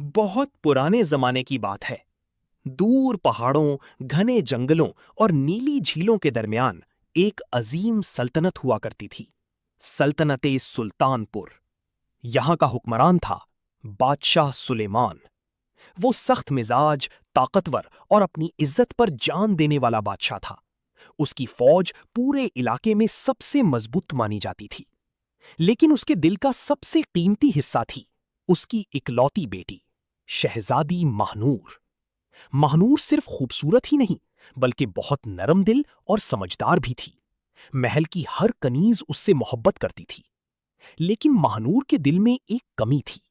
बहुत पुराने जमाने की बात है। दूर पहाड़ों, घने जंगलों और नीली झीलों के दरमियान एक अजीम सल्तनत हुआ करती थी। सल्तनते सुल्तानपुर। यहां का हुक्मरान था बादशाह सुलेमान। वो सख्त मिजाज, ताकतवर और अपनी इज्जत पर जान देने वाला बादशाह था। उसकी फौज पूरे इलाके में सबसे मजबूत मानी जाती थी। लेकिन उसके दिल का सबसे कीमती हिस्सा थी उसकी इकलौती बेटी, शहजादी महानूर। महानूर सिर्फ खूबसूरत ही नहीं, बल्कि बहुत नरम दिल और समझदार भी थी। महल की हर कनीज उससे मोहब्बत करती थी। लेकिन महानूर के दिल में एक कमी थी,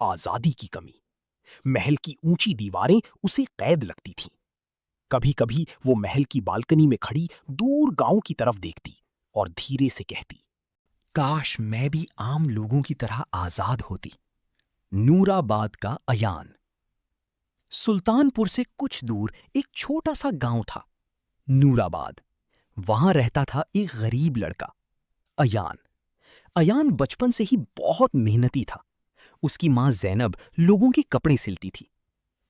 आजादी की कमी। महल की ऊंची दीवारें उसे कैद लगती थीं। कभी कभी वो महल की बालकनी में खड़ी दूर गांव की तरफ देखती और धीरे से कहती, काश मैं भी आम लोगों की तरह आजाद होती। नूराबाद का अयान। सुल्तानपुर से कुछ दूर एक छोटा सा गांव था, नूराबाद। वहां रहता था एक गरीब लड़का, अयान। अयान बचपन से ही बहुत मेहनती था। उसकी मां जैनब लोगों के कपड़े सिलती थी।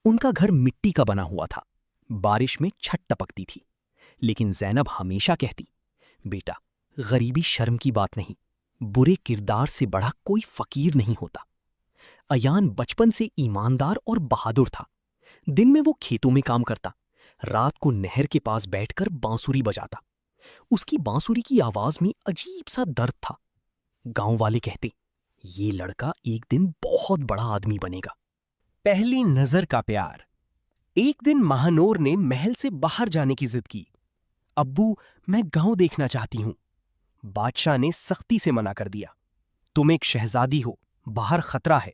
उनका घर मिट्टी का बना हुआ था। बारिश में छत टपकती थी। लेकिन जैनब हमेशा कहती, बेटा, गरीबी शर्म की बात नहीं। बुरे किरदार से बड़ा कोई फकीर नहीं होता। अयान बचपन से ईमानदार और बहादुर था। दिन में वो खेतों में काम करता, रात को नहर के पास बैठकर बांसुरी बजाता। उसकी बांसुरी की आवाज में अजीब सा दर्द था। गांव वाले कहते, ये लड़का एक दिन बहुत बड़ा आदमी बनेगा। पहली नजर का प्यार। एक दिन महानूर ने महल से बाहर जाने की जिद की। अब्बू, मैं गांव देखना चाहती हूं। बादशाह ने सख्ती से मना कर दिया। तुम एक शहजादी हो, बाहर खतरा है।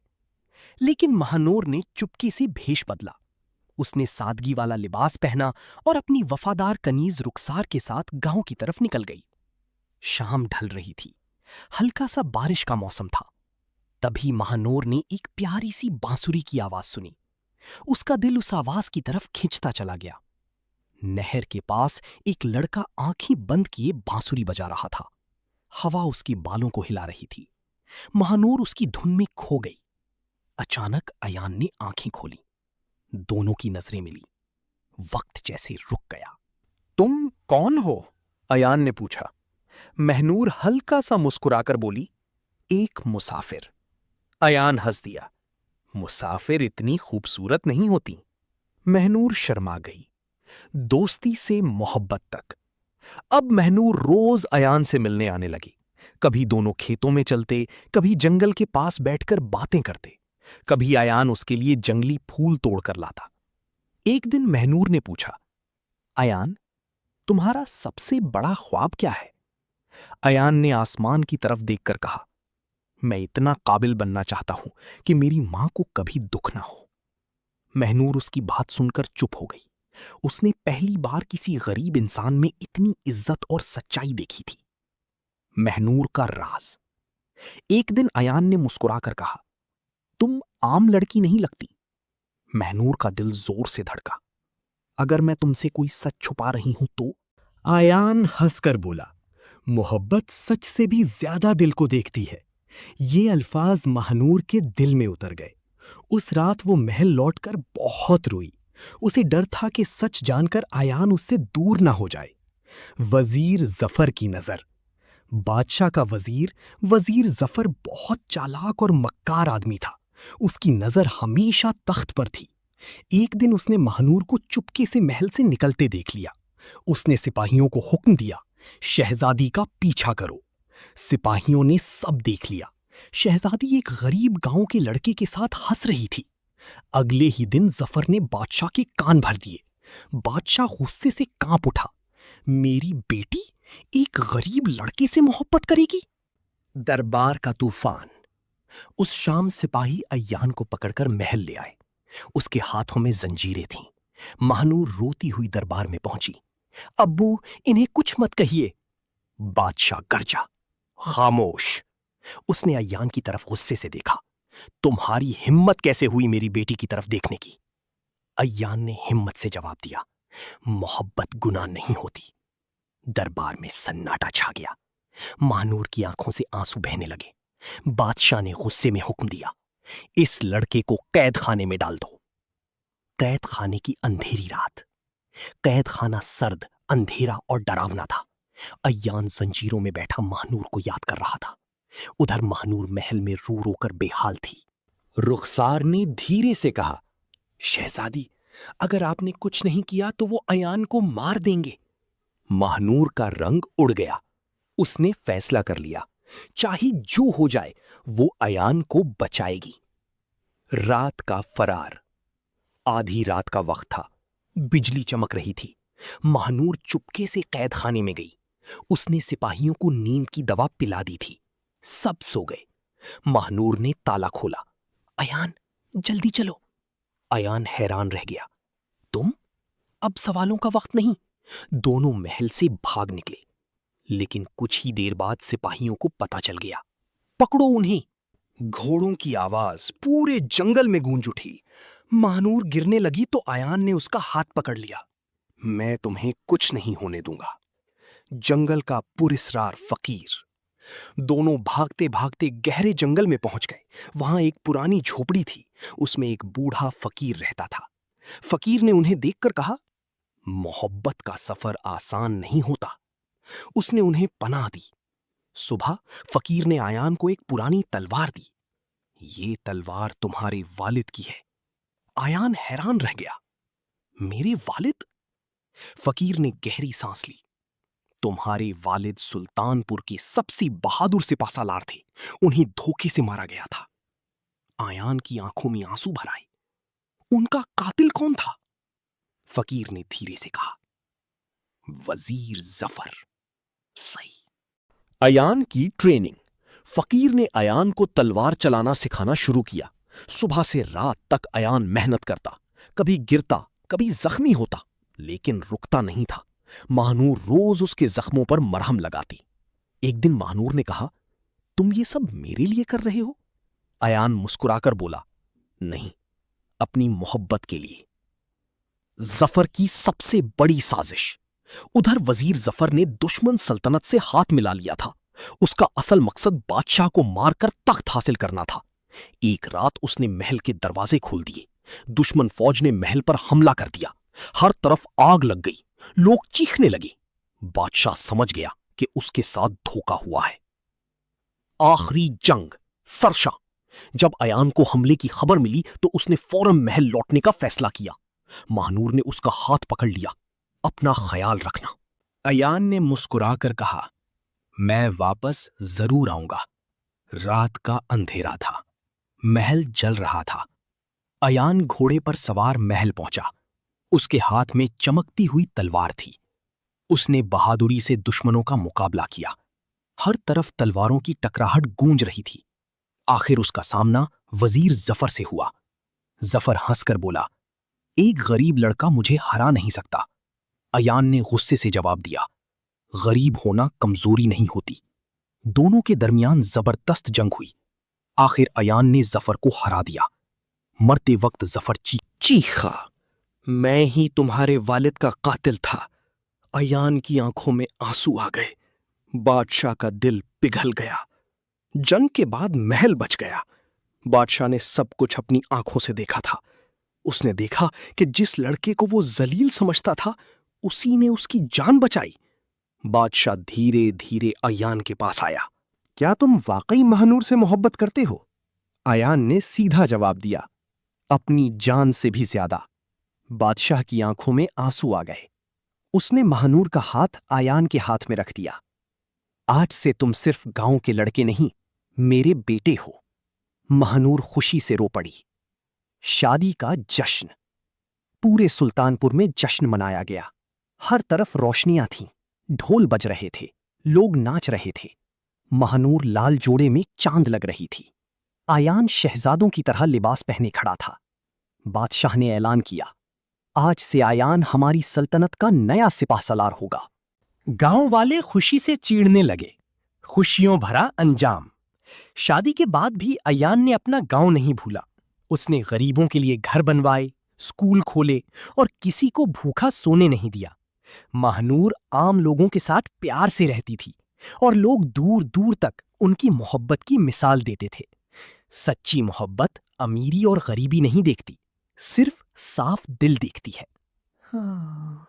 लेकिन महानूर ने चुपके से भेष बदला। उसने सादगी वाला लिबास पहना और अपनी वफादार कनीज रुखसार के साथ गांव की तरफ निकल गई। शाम ढल रही थी। हल्का सा बारिश का मौसम था। तभी महानूर ने एक प्यारी सी बांसुरी की आवाज सुनी। उसका दिल उस आवाज की तरफ खिंचता चला गया। नहर के पास एक लड़का आंखें बंद किए बांसुरी बजा रहा था। हवा उसके बालों को हिला रही थी। महानूर उसकी धुन में खो गई। अचानक अयान ने आंखें खोली। दोनों की नजरें मिली। वक्त जैसे रुक गया। तुम कौन हो? अयान ने पूछा। महनूर हल्का सा मुस्कुराकर बोली, एक मुसाफिर। अयान हंस दिया। मुसाफिर इतनी खूबसूरत नहीं होती। महनूर शर्मा गई। दोस्ती से मोहब्बत तक। अब महनूर रोज अयान से मिलने आने लगी। कभी दोनों खेतों में चलते, कभी जंगल के पास बैठकर बातें करते, कभी अयान उसके लिए जंगली फूल तोड़कर लाता। एक दिन महनूर ने पूछा, अयान, तुम्हारा सबसे बड़ा ख्वाब क्या है? अयान ने आसमान की तरफ देखकर कहा, मैं इतना काबिल बनना चाहता हूं कि मेरी मां को कभी दुख ना हो। महनूर उसकी बात सुनकर चुप हो गई। उसने पहली बार किसी गरीब इंसान में इतनी इज्जत और सच्चाई देखी थी। महनूर का राज। एक दिन अयान ने मुस्कुराकर कहा, तुम आम लड़की नहीं लगती। महनूर का दिल जोर से धड़का। अगर मैं तुमसे कोई सच छुपा रही हूं तो? अयान हंसकर बोला, मोहब्बत सच से भी ज्यादा दिल को देखती है। ये अल्फाज महानूर के दिल में उतर गए। उस रात वो महल लौटकर बहुत रोई। उसे डर था कि सच जानकर अयान उससे दूर ना हो जाए। वजीर जफर की नजर। बादशाह का वजीर जफर बहुत चालाक और मक्कार आदमी था। उसकी नजर हमेशा तख्त पर थी। एक दिन उसने महानूर को चुपके से महल से निकलते देख लिया। उसने सिपाहियों को हुक्म दिया, शहजादी का पीछा करो। सिपाहियों ने सब देख लिया। शहजादी एक गरीब गांव के लड़के के साथ हंस रही थी। अगले ही दिन जफर ने बादशाह के कान भर दिए। बादशाह गुस्से से कांप उठा। मेरी बेटी एक गरीब लड़के से मोहब्बत करेगी? दरबार का तूफान। उस शाम सिपाही अय्यान को पकड़कर महल ले आए। उसके हाथों में जंजीरें थीं। महानूर रोती हुई दरबार में पहुंची। अब्बू, इन्हें कुछ मत कहिए। बादशाह गरजा। खामोश। उसने अय्यान की तरफ गुस्से से देखा। तुम्हारी हिम्मत कैसे हुई मेरी बेटी की तरफ देखने की? अय्यान ने हिम्मत से जवाब दिया, मोहब्बत गुनाह नहीं होती। दरबार में सन्नाटा छा गया। महानूर की आंखों से आंसू बहने लगे। बादशाह ने गुस्से में हुक्म दिया, इस लड़के को कैद खाने में डाल दो। कैद खाने की अंधेरी रात। कैद खाना सर्द, अंधेरा और डरावना था। अय्यान जंजीरों में बैठा महानूर को याद कर रहा था। उधर महानूर महल में रो रो कर बेहाल थी। रुखसार ने धीरे से कहा, शहजादी, अगर आपने कुछ नहीं किया तो वो अयान को मार देंगे। महानूर का रंग उड़ गया। उसने फैसला कर लिया, चाहे जो हो जाए वो अयान को बचाएगी। रात का फरार। आधी रात का वक्त था। बिजली चमक रही थी। महानूर चुपके से कैद खाने में गई। उसने सिपाहियों को नींद की दवा पिला दी थी। सब सो गए। महानूर ने ताला खोला। अयान, जल्दी चलो। अयान हैरान रह गया। तुम? अब सवालों का वक्त नहीं। दोनों महल से भाग निकले। लेकिन कुछ ही देर बाद सिपाहियों को पता चल गया। पकड़ो उन्हें। घोड़ों की आवाज पूरे जंगल में गूंज उठी। महानूर गिरने लगी तो अयान ने उसका हाथ पकड़ लिया। मैं तुम्हें कुछ नहीं होने दूंगा। जंगल का पुरस्रार फकीर। दोनों भागते भागते गहरे जंगल में पहुंच गए। वहां एक पुरानी झोपड़ी थी। उसमें एक बूढ़ा फकीर रहता था। फकीर ने उन्हें देखकर कहा, मोहब्बत का सफर आसान नहीं होता। उसने उन्हें पनाह दी। सुबह फकीर ने अयान को एक पुरानी तलवार दी। ये तलवार तुम्हारे वालिद की है। अयान हैरान रह गया। मेरे वालिद? फकीर ने गहरी सांस ली। तुम्हारे वालिद सुल्तानपुर के सबसे बहादुर सिपाहसालार थे। उन्हें धोखे से मारा गया था। अयान की आंखों में आंसू भर आए। उनका कातिल कौन था? फकीर ने धीरे से कहा, वजीर जफर। सही। अयान की ट्रेनिंग। फकीर ने अयान को तलवार चलाना सिखाना शुरू किया। सुबह से रात तक अयान मेहनत करता। कभी गिरता, कभी जख्मी होता, लेकिन रुकता नहीं था। महानूर रोज उसके जख्मों पर मरहम लगाती। एक दिन महानूर ने कहा, तुम ये सब मेरे लिए कर रहे हो? अयान मुस्कुराकर बोला, नहीं, अपनी मोहब्बत के लिए। जफर की सबसे बड़ी साजिश। उधर वजीर जफर ने दुश्मन सल्तनत से हाथ मिला लिया था। उसका असल मकसद बादशाह को मारकर तख्त हासिल करना था। एक रात उसने महल के दरवाजे खोल दिए। दुश्मन फौज ने महल पर हमला कर दिया। हर तरफ आग लग गई। लोग चीखने लगे। बादशाह समझ गया कि उसके साथ धोखा हुआ है। आखिरी जंग, सरशा। जब अयान को हमले की खबर मिली तो उसने फौरन महल लौटने का फैसला किया। महानूर ने उसका हाथ पकड़ लिया। अपना ख्याल रखना। अयान ने मुस्कुराकर कहा, मैं वापस जरूर आऊंगा। रात का अंधेरा था। महल जल रहा था। अयान घोड़े पर सवार महल पहुंचा। उसके हाथ में चमकती हुई तलवार थी। उसने बहादुरी से दुश्मनों का मुकाबला किया। हर तरफ तलवारों की टकराहट गूंज रही थी। आखिर उसका सामना वजीर जफर से हुआ। जफर हंसकर बोला, एक गरीब लड़का मुझे हरा नहीं सकता। अयान ने गुस्से से जवाब दिया, गरीब होना कमजोरी नहीं होती। दोनों के दरमियान जबरदस्त जंग हुई। आखिर अयान ने जफर को हरा दिया। मरते वक्त जफर चीखा, मैं ही तुम्हारे वालिद का कातिल था। अयान की आंखों में आंसू आ गए। बादशाह का दिल पिघल गया। जंग के बाद महल बच गया। बादशाह ने सब कुछ अपनी आंखों से देखा था। उसने देखा कि जिस लड़के को वो जलील समझता था, उसी ने उसकी जान बचाई। बादशाह धीरे धीरे अयान के पास आया। क्या तुम वाकई महानूर से मोहब्बत करते हो? अयान ने सीधा जवाब दिया, अपनी जान से भी ज्यादा। बादशाह की आंखों में आंसू आ गए। उसने महानूर का हाथ अयान के हाथ में रख दिया। आज से तुम सिर्फ गांव के लड़के नहीं, मेरे बेटे हो। महानूर खुशी से रो पड़ी। शादी का जश्न। पूरे सुल्तानपुर में जश्न मनाया गया। हर तरफ रोशनियां थीं, ढोल बज रहे थे, लोग नाच रहे थे। महानूर लाल जोड़े में चांद लग रही थी। अयान शहजादों की तरह लिबास पहने खड़ा था। बादशाह ने ऐलान किया, आज से अयान हमारी सल्तनत का नया सिपाहसालार होगा। गांव वाले खुशी से चीढ़ने लगे। खुशियों भरा अंजाम। शादी के बाद भी अयान ने अपना गांव नहीं भूला। उसने गरीबों के लिए घर बनवाए, स्कूल खोले और किसी को भूखा सोने नहीं दिया। महानूर आम लोगों के साथ प्यार से रहती थी और लोग दूर दूर तक उनकी मोहब्बत की मिसाल देते थे। सच्ची मोहब्बत अमीरी और गरीबी नहीं देखती, सिर्फ साफ दिल देखती है। हाँ।